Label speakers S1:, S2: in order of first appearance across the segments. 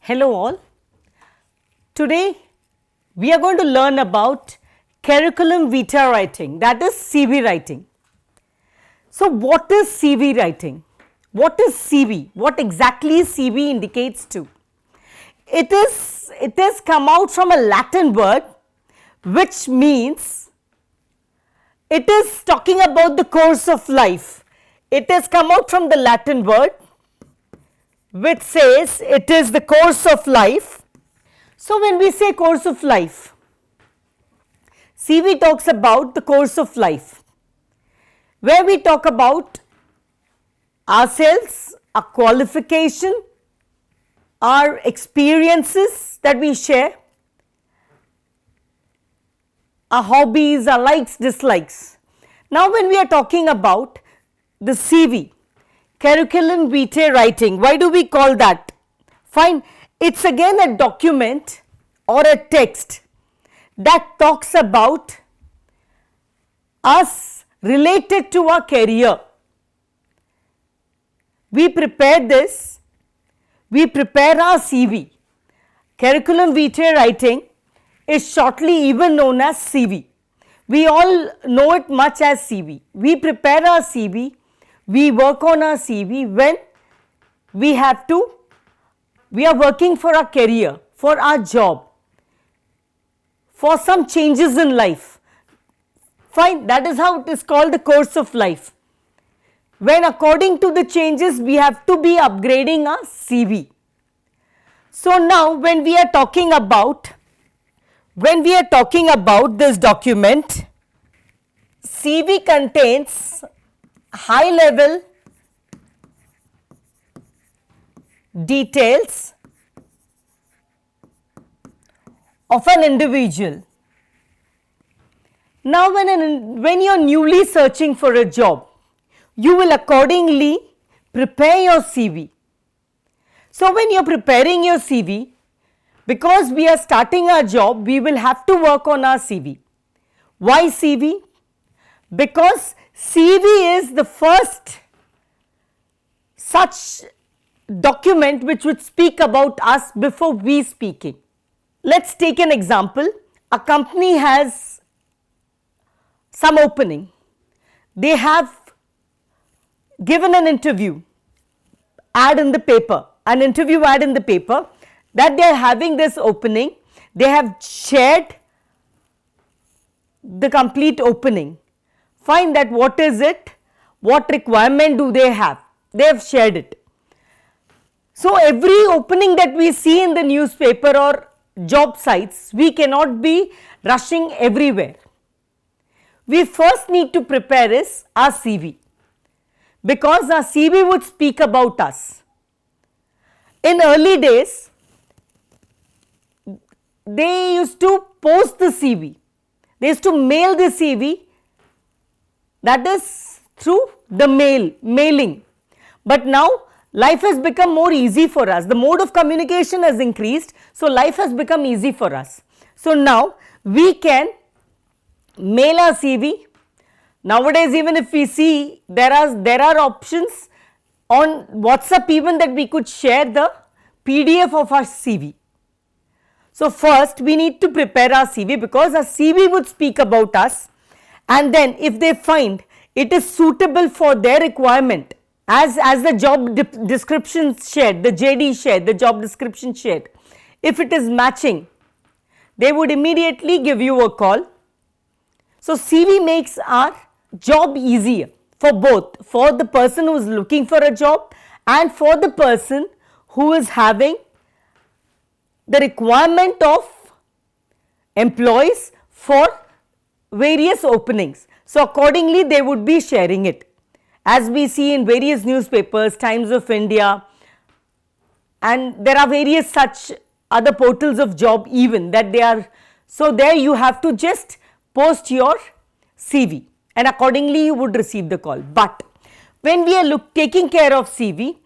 S1: Hello all. Today we are going to learn about curriculum vitae writing, that is CV writing. So what is CV writing? What is CV? What exactly CV indicates to? It is come out from a Latin word which means it is talking about the course of life. It has come out from the Latin word which says it is the course of life. So when we say course of life, CV talks about the course of life, where we talk about ourselves, our qualification, our experiences that we share, our hobbies, our likes, dislikes. Now when we are talking about the CV, curriculum vitae writing, why do we call that? Fine, it's again a document or a text that talks about us related to our career. We prepare this, we prepare our CV. Curriculum vitae writing is shortly even known as CV. We all know it much as CV. We prepare our CV, we work on our CV when we are working for our career, for our job, for some changes in life. Fine, that is how it is called the course of life. When according to the changes we have to be upgrading our CV. So now when we are talking about this document, CV contains high level details of an individual. Now when you are newly searching for a job, you will accordingly prepare your CV. So when you are preparing your CV, because we are starting our job, we will have to work on our CV. Why CV? Because CV is the first such document which would speak about us before we speaking. Let's take an example. A company has some opening. They have given an interview ad in the paper, an interview ad in the paper that they are having this opening. They have shared the complete opening. Find that what is it, what requirement do they have, they have shared it. So every opening that we see in the newspaper or job sites, we cannot be rushing everywhere. We first need to prepare is our CV, because our CV would speak about us. In early days, they used to post the CV, they used to mail the CV, that is through the mailing. But now life has become more easy for us. The mode of communication has increased, so life has become easy for us. So now we can mail our CV. Nowadays, even if we see, there are options on WhatsApp even that we could share the PDF of our CV. So first we need to prepare our CV, because our CV would speak about us, and then if they find it is suitable for their requirement, as the job description shared, the JD shared, the job description shared, if it is matching, they would immediately give you a call. So CV makes our job easier for both, for the person who is looking for a job and for the person who is having the requirement of employees for various openings. So accordingly they would be sharing it, as we see in various newspapers, Times of India, and there are various such other portals of job even that they are. So there you have to just post your CV and accordingly you would receive the call. But when we are taking care of CV,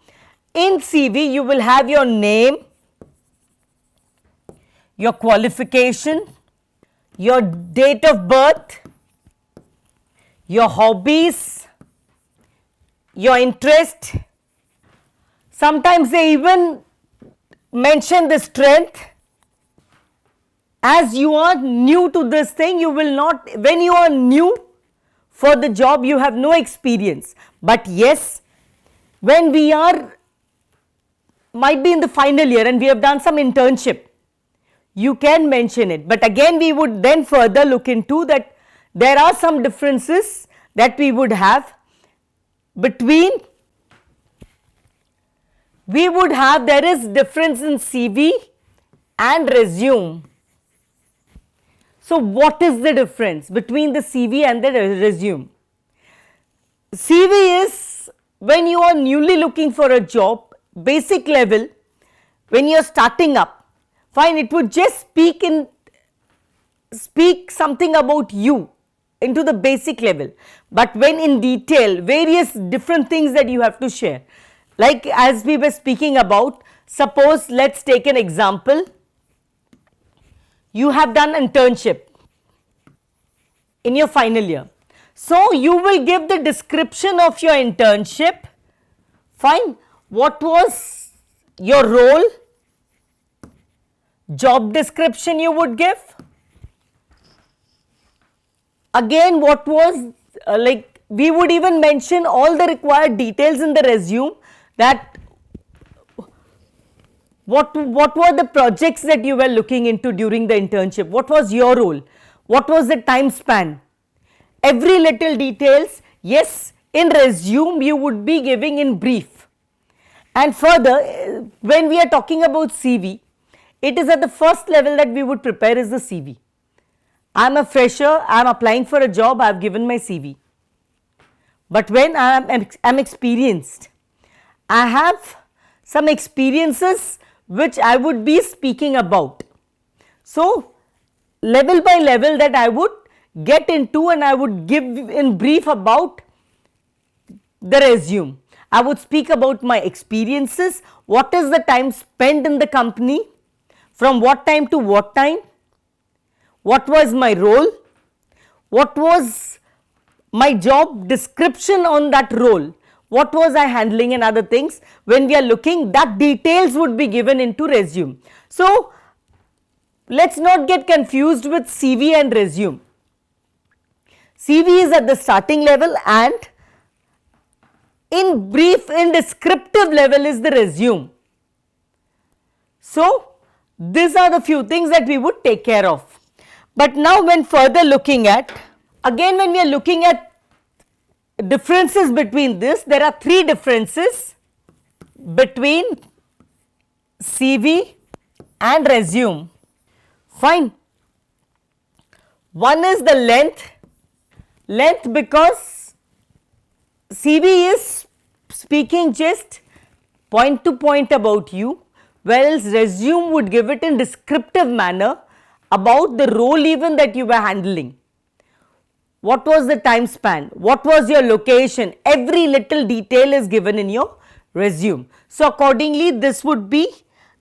S1: in CV you will have your name, your qualification, your date of birth, your hobbies, your interest. Sometimes they even mention the strength. As you are new to this thing, you will not, when you are new for the job, you have no experience. But yes, when we are, might be in the final year and we have done some internship, you can mention it. But again, we would then further look into that there are some differences that we would have between, there is difference in CV and resume. So, what is the difference between the CV and the resume? CV is when you are newly looking for a job, basic level, when you are starting up, fine, it would just speak something about you into the basic level, but when in detail, various different things that you have to share, like as we were speaking about, suppose let us take an example, you have done internship in your final year. So, you will give the description of your internship, fine, what was your role, job description you would give, again what was like we would even mention all the required details in the resume, that what were the projects that you were looking into during the internship, what was your role, what was the time span, every little details. Yes, in resume you would be giving in brief. And further, when we are talking about CV, it is at the first level that we would prepare is the CV. I am a fresher, I am applying for a job, I have given my CV. But when I am experienced, I have some experiences which I would be speaking about. So, level by level that I would get into, and I would give in brief about the resume. I would speak about my experiences, what is the time spent in the company, from what time to what time, what was my role, what was my job description on that role, what was I handling and other things. When we are looking, that details would be given into resume. So, let us not get confused with CV and resume. CV is at the starting level and in brief, in descriptive level is the resume. So, these are the few things that we would take care of. But now when further looking at, again when we are looking at differences between this, there are three differences between CV and resume. Fine. One is the length because CV is speaking just point to point about you, whereas resume would give it in descriptive manner about the role even that you were handling. What was the time span, what was your location, every little detail is given in your resume. So, accordingly this would be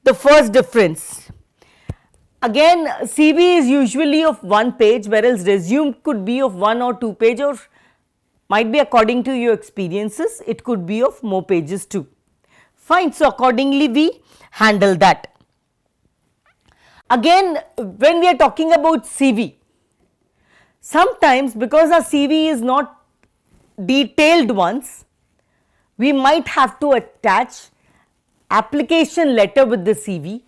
S1: the first difference. Again, CV is usually of one page, whereas resume could be of 1 or 2 page, or might be according to your experiences, it could be of more pages too. Fine. So, accordingly we handle that. Again, when we are talking about CV, sometimes because our CV is not detailed ones, we might have to attach application letter with the CV,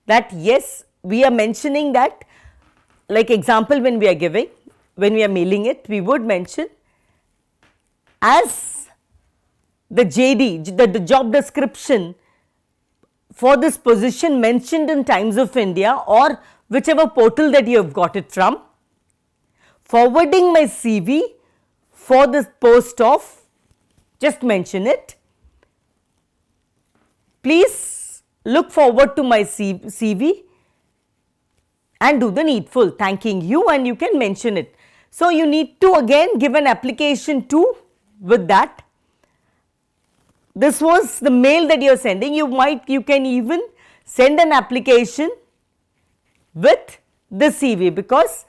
S1: that yes, we are mentioning that, like example when we are giving, when we are mailing it, we would mention as the JD, the job description for this position mentioned in Times of India or whichever portal that you have got it from, forwarding my CV for this post of, just mention it, please look forward to my CV and do the needful, thanking you, and you can mention it. So, you need to again give an application too with that. This was the mail that you are sending, you can even send an application with the CV, because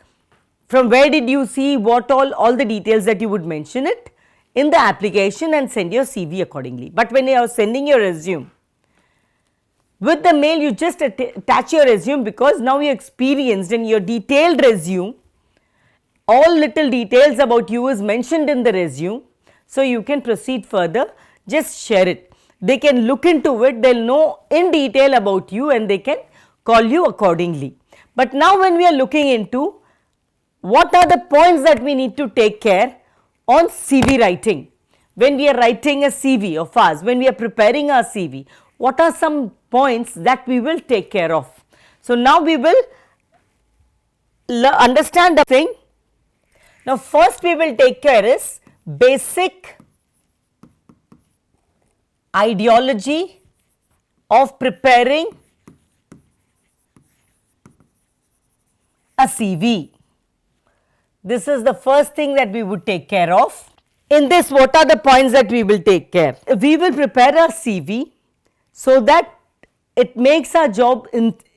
S1: from where did you see, what all the details that you would mention it in the application and send your CV accordingly. But when you are sending your resume, With the mail, you just attach your resume, because now you are experienced in your detailed resume. All little details about you is mentioned in the resume. So, you can proceed further, just share it. They can look into it, they will know in detail about you and they can call you accordingly. But now when we are looking into what are the points that we need to take care on CV writing. When we are writing a CV of ours, when we are preparing our CV, what are some points that we will take care of? So, now we will understand the thing. Now, first we will take care is basic ideology of preparing a CV. This is the first thing that we would take care of. In this, what are the points that we will take care? We will prepare our CV so that it makes our job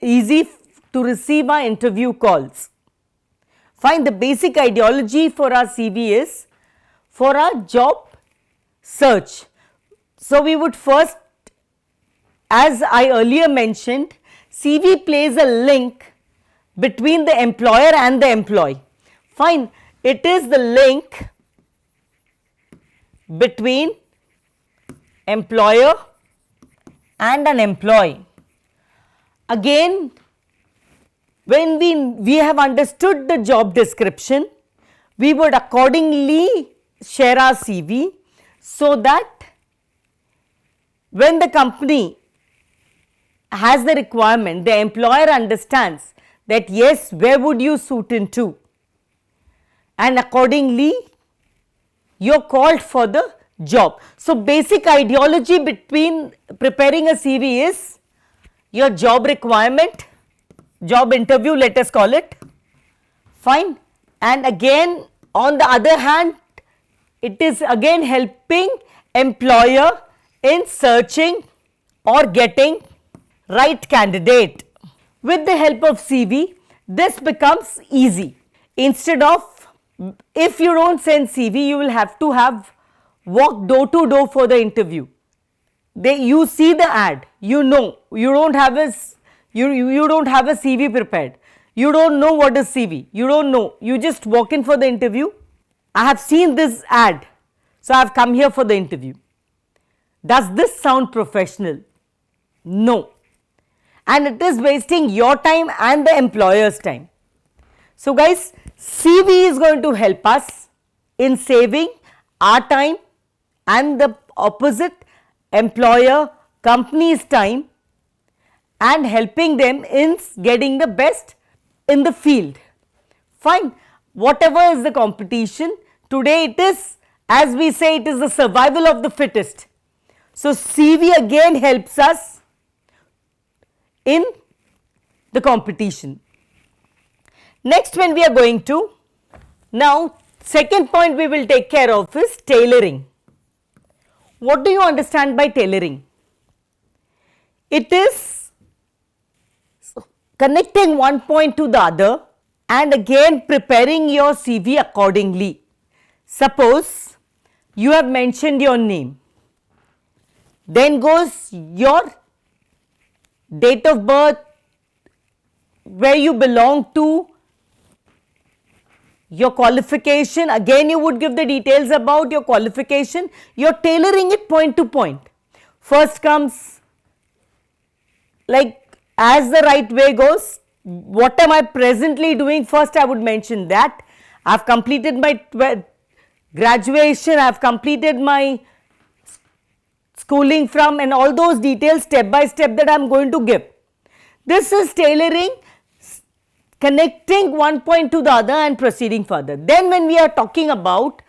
S1: easy to receive our interview calls. Fine, the basic ideology for our CV is for our job search. So, we would first, as I earlier mentioned, CV plays a link between the employer and the employee. Fine, it is the link between employer and an employee. Again, when we have understood the job description, we would accordingly share our CV, so that when the company has the requirement, the employer understands that yes, where would you suit into, and accordingly you are called for the job. So, basic ideology between preparing a CV is your job requirement, job interview, let us call it, fine, and again on the other hand, it is again helping employer in searching or getting right candidate. With the help of CV, this becomes easy. Instead of, if you don't send CV, you will have to walk door to door for the interview. You see the ad, you know, you don't have a CV prepared, you don't know what is CV, you don't know, you just walk in for the interview. I have seen this ad, so I have come here for the interview. Does this sound professional? No, and it is wasting your time and the employer's time. So, guys, CV is going to help us in saving our time and the opposite employer company's time, and helping them in getting the best in the field. Fine, whatever is the competition today, it is, as we say, it is the survival of the fittest. So, CV again helps us in the competition. Next, when we are going to, now second point we will take care of is tailoring. What do you understand by tailoring? It is connecting one point to the other and again preparing your CV accordingly. Suppose you have mentioned your name, then goes your date of birth, where you belong to, your qualification, again you would give the details about your qualification, you are tailoring it point to point. First comes, like as the right way goes, what am I presently doing, first I would mention that. I have completed my graduation, I have completed my schooling from, and all those details step by step that I am going to give. This is tailoring, connecting one point to the other and proceeding further. Then when we are talking about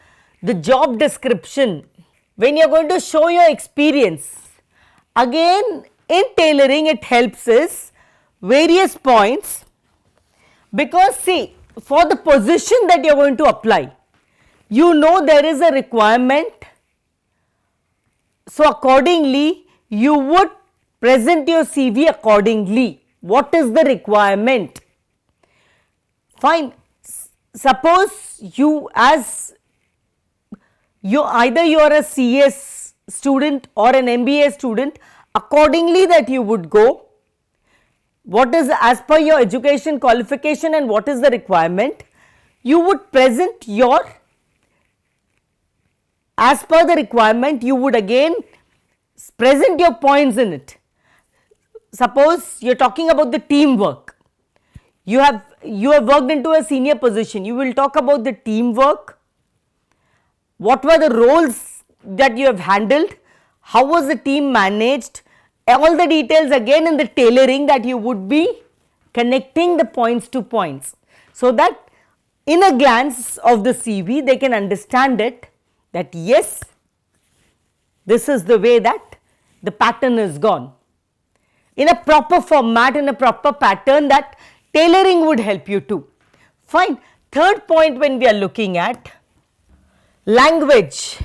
S1: the job description, when you are going to show your experience, again in tailoring it helps us various points, because see, for the position that you are going to apply, you know there is a requirement. So, accordingly you would present your CV accordingly. What is the requirement? Fine. Suppose you, as you either you are a CS student or an MBA student, accordingly that you would go, what is as per your education qualification and what is the requirement, you would present your, as per the requirement you would again present your points in it. Suppose you are talking about the teamwork, you have worked into a senior position, you will talk about the teamwork, what were the roles that you have handled, how was the team managed, all the details again in the tailoring that you would be connecting the points to points, so that in a glance of the CV they can understand it, that yes, this is the way that the pattern is gone. In a proper format, in a proper pattern, that tailoring would help you too. Fine. Third point, when we are looking at language,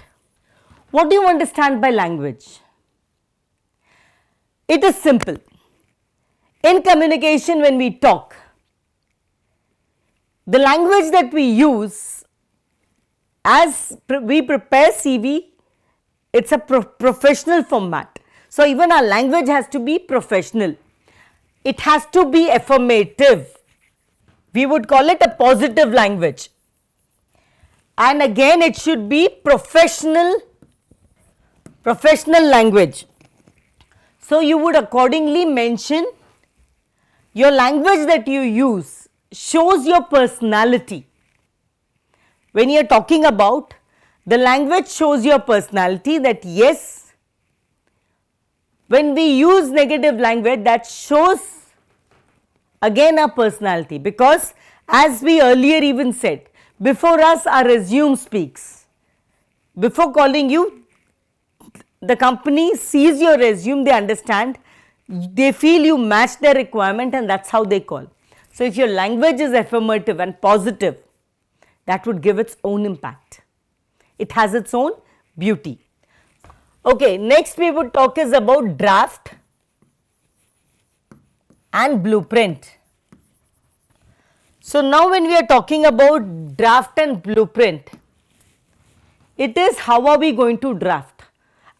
S1: what do you understand by language? It is simple. In communication, when we talk, the language that we use as we prepare CV, it is a professional format. So, even our language has to be professional, it has to be affirmative, we would call it a positive language, and again it should be professional language. So, you would accordingly mention your language that you use shows your personality. When you are talking about the language shows your personality, that yes, when we use negative language, that shows again our personality, because as we earlier even said, before us our resume speaks. Before calling you, the company sees your resume, they understand, they feel you match their requirement, and that is how they call. So, if your language is affirmative and positive, that would give its own impact, it has its own beauty. Okay, next we would talk is about draft and blueprint. So, now when we are talking about draft and blueprint, it is how are we going to draft?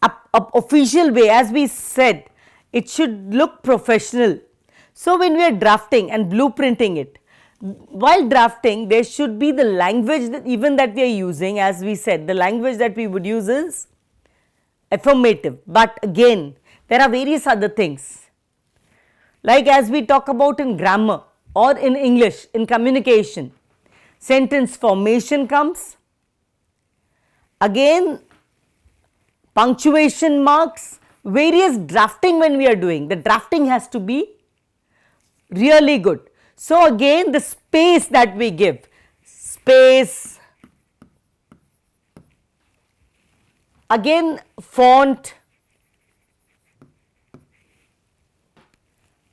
S1: A official way, as we said, it should look professional. So, when we are drafting and blueprinting it, while drafting there should be the language that even that we are using, as we said, the language that we would use is affirmative, but again there are various other things, like as we talk about in grammar or in English, in communication, sentence formation comes, again punctuation marks, various drafting. When we are doing, the drafting has to be really good. So, again the space that we give, space, again font,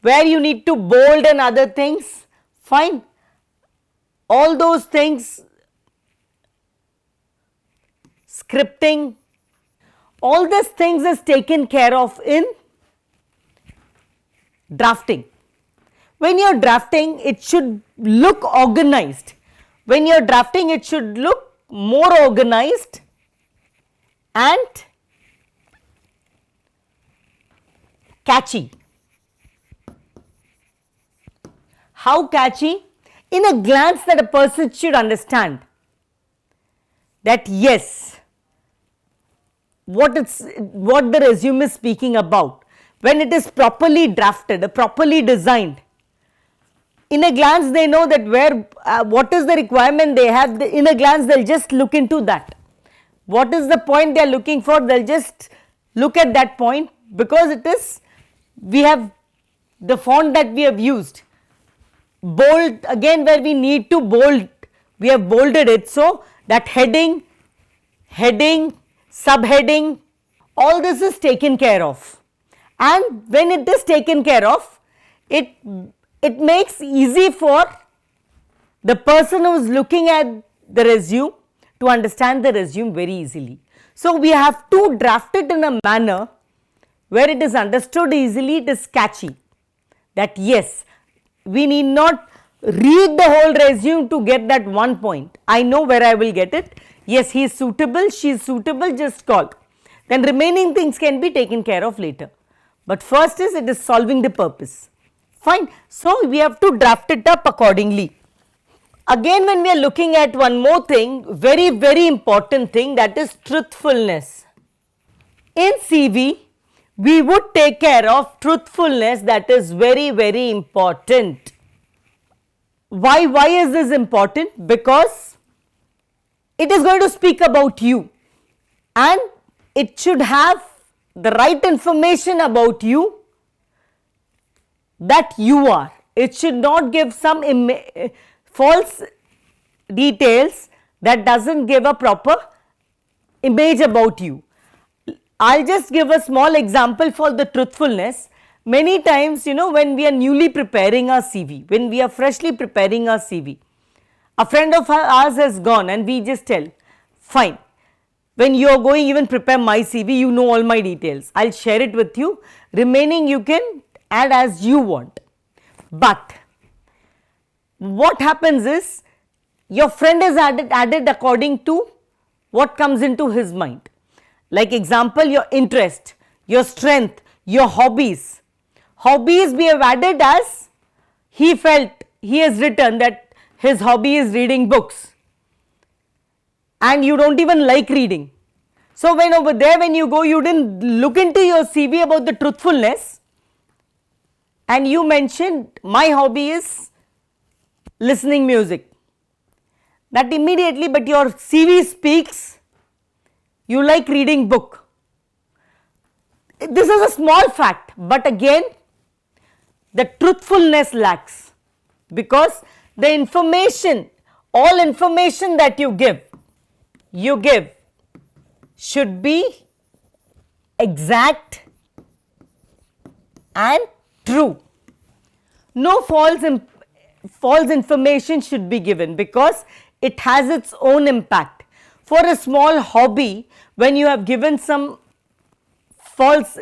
S1: where you need to bold and other things, fine, all those things, scripting, all these things is taken care of in drafting. When you are drafting, it should look organized. When you are drafting, it should look more organized and catchy. How catchy? In a glance that a person should understand that yes, what the resume is speaking about. When it is properly drafted, properly designed, in a glance they know that where what is the requirement they have, in a glance they will just look into that. What is the point they are looking for, they will just look at that point, because it is, we have the font that we have used, bold, again where we need to bold, we have bolded it. So, that heading, subheading, all this is taken care of, and when it is taken care of, it makes easy for the person who is looking at the resume to understand the resume very easily. So, we have to draft it in a manner where it is understood easily, it is catchy, that yes, we need not read the whole resume to get that one point. I know where I will get it. Yes, he is suitable, she is suitable, just call. Then remaining things can be taken care of later. but first is it is solving the purpose. Fine. So, we have to draft it up accordingly. Again, when we are looking at one more thing, very important thing, that is truthfulness. In CV, we would take care of truthfulness, that is very important. Why is this important? Because it is going to speak about you and it should have the right information about you that you are. It should not give some false details that does not give a proper image about you. I will just give a small example for the truthfulness. Many times, when we are newly preparing our CV, when we are freshly preparing our CV, a friend of ours has gone and we just tell, fine, when you are going even prepare my CV, you know all my details, I will share it with you, remaining you can add as you want. But what happens is, your friend is added according to what comes into his mind. Like example, your interest, your strength, your hobbies. Hobbies we have added as he felt, he has written that his hobby is reading books and you do not even like reading. So, when over there when you go, you did not look into your CV about the truthfulness and you mentioned my hobby is listening music. That immediately, but your CV speaks you like reading book. This is a small fact, but again the truthfulness lacks, because the information, all information that you give should be exact and true. No false information should be given, because it has its own impact. For a small hobby, when you have given some false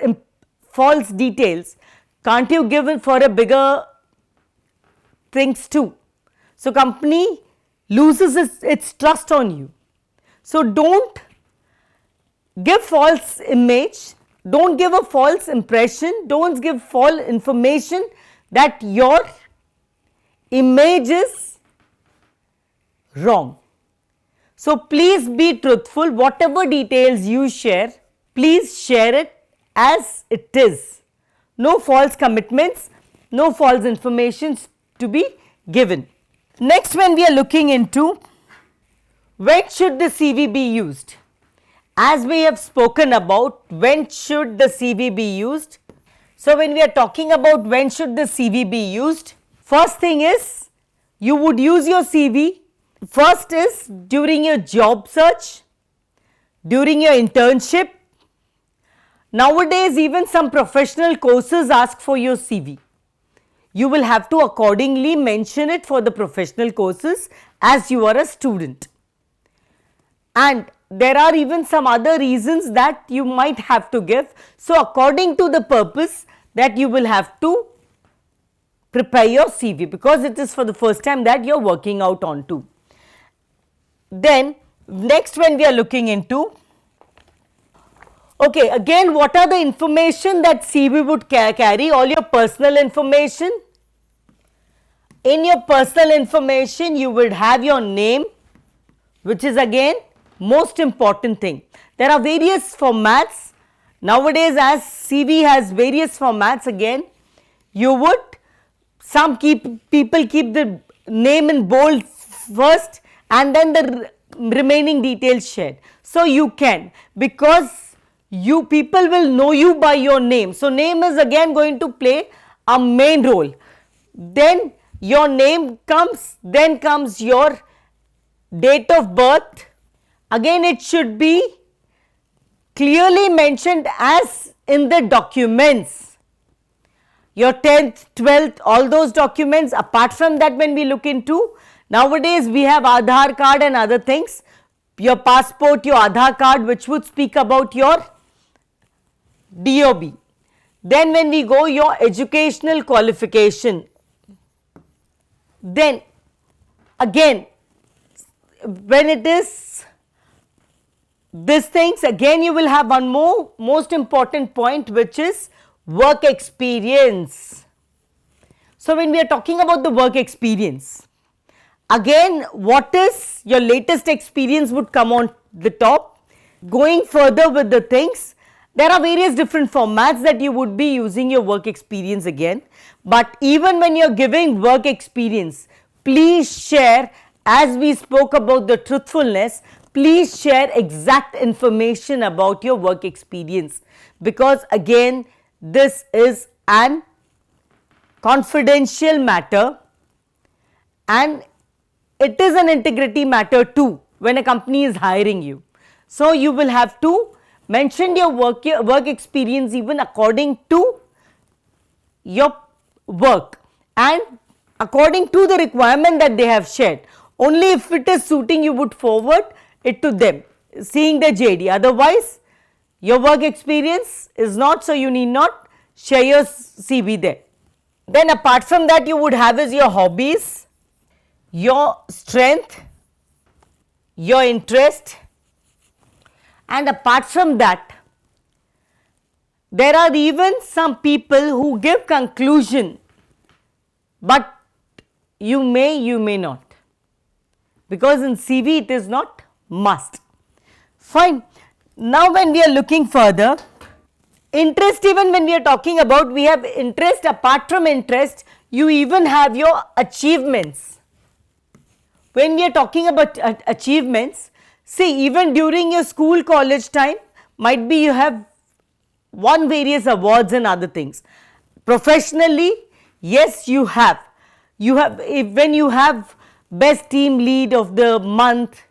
S1: details, can't you give it for a bigger things too? So, company loses its trust on you. So, do not give false image, do not give a false impression, do not give false information that your image is wrong. So, please be truthful, whatever details you share, please share it as it is. No false commitments, no false informations to be given. Next, when we are looking into when should the CV be used? As we have spoken about, when should the CV be used? So, when we are talking about when should the CV be used, first thing is you would use your CV. First is during your job search, during your internship. Nowadays, even some professional courses ask for your CV. You will have to accordingly mention it for the professional courses as you are a student. And there are even some other reasons that you might have to give. So, according to the purpose that you will have to prepare your CV, because it is for the first time that you are working out on to. Then next, when we are looking into, okay, again what are the information that CV would carry? All your personal information. In your personal information you would have your name, which is again most important thing. There are various formats nowadays, as CV has various formats. Again you would, some people keep the name in bold first and then the remaining details shared. So, you can, because you people will know you by your name. So, name is again going to play a main role. Then your name comes, then comes your date of birth. Again it should be clearly mentioned as in the documents. Your 10th, 12th, all those documents. Apart from that, when we look into, nowadays we have Aadhaar card and other things, your passport, your Aadhaar card, which would speak about your DOB. Then when we go, your educational qualification. Then again when it is these things, again you will have one more most important point, which is work experience. So, when we are talking about the work experience, again what is your latest experience would come on the top. Going further with the things, there are various different formats that you would be using your work experience again, but even when you are giving work experience, please share, as we spoke about the truthfulness, please share exact information about your work experience, because again this is an confidential matter and it is an integrity matter too when a company is hiring you. So, you will have to mention your work experience even according to your work and according to the requirement that they have shared. Only if it is suiting, you would forward it to them seeing the JD, otherwise your work experience is not, so you need not share your CV there. Then apart from that, you would have is your hobbies, your strength, your interest, and apart from that, there are even some people who give conclusion, but you may not, because in CV it is not must. Fine. Now, when we are looking further, interest, even when we are talking about, we have interest. Apart from interest, you even have your achievements. When we are talking about achievements, see, even during your school college time, might be you have won various awards and other things. Professionally, yes, you have when you have best team lead of the month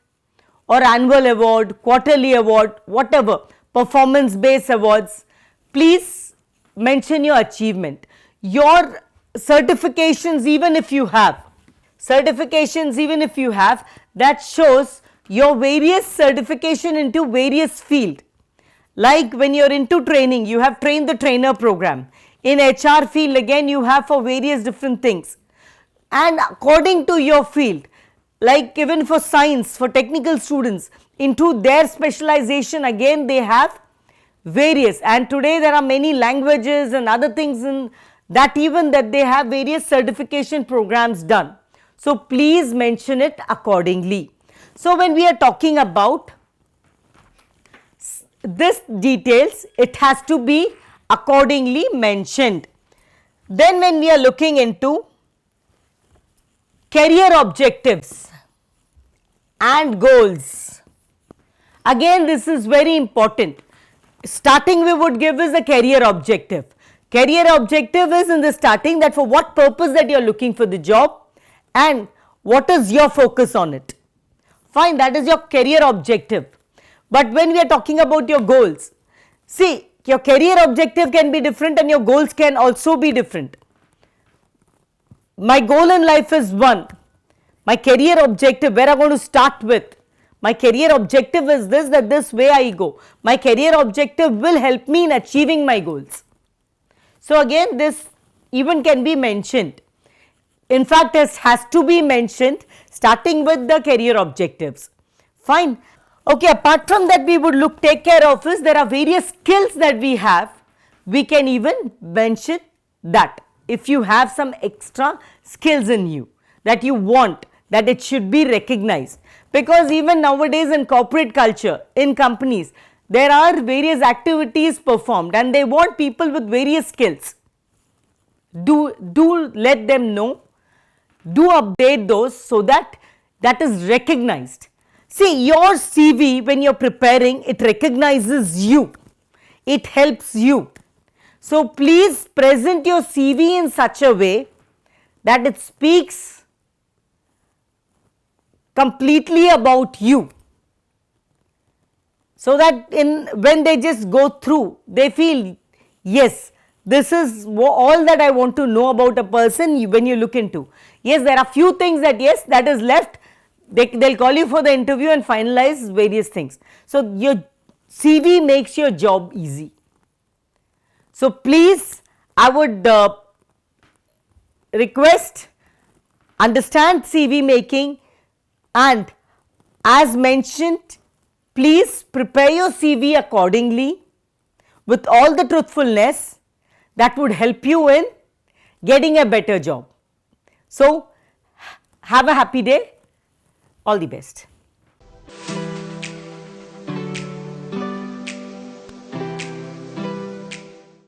S1: or annual award, quarterly award, whatever, performance based awards, please mention your achievement. Your certifications, even if you have that shows your various certification into various field. Like when you are into training, you have trained the trainer program. In HR field, again you have for various different things, and according to your field, like even for science, for technical students, into their specialization, again they have various, and today there are many languages and other things in that, even that they have various certification programs done. So, please mention it accordingly. So, when we are talking about this details, it has to be accordingly mentioned. Then when we are looking into career objectives and goals, again this is very important. Starting we would give is a career objective. Career objective is in the starting that for what purpose that you are looking for the job and what is your focus on it. Fine, that is your career objective. But when we are talking about your goals, see, your career objective can be different and your goals can also be different. My goal in life is one. My career objective, where I am going to start with, my career objective is this, that this way I go. My career objective will help me in achieving my goals. So, again this even can be mentioned. In fact, it has to be mentioned starting with the career objectives. Fine. Okay, apart from that, we would take care of is there are various skills that we have. We can even mention that if you have some extra skills in you that you want, that it should be recognized, because even nowadays in corporate culture, in companies, there are various activities performed and they want people with various skills. Do let them know, do update those so that that is recognized. See, your CV when you are preparing, it recognizes you, it helps you. So, please present your CV in such a way that it speaks completely about you, so that when they just go through, they feel, yes, this is all that I want to know about a person. When you look into, yes, there are few things that yes, that is left, they will call you for the interview and finalize various things. So, your CV makes your job easy. So, please, I would request, understand CV making, and as mentioned, please prepare your CV accordingly with all the truthfulness, that would help you in getting a better job. So, have a happy day. All the best.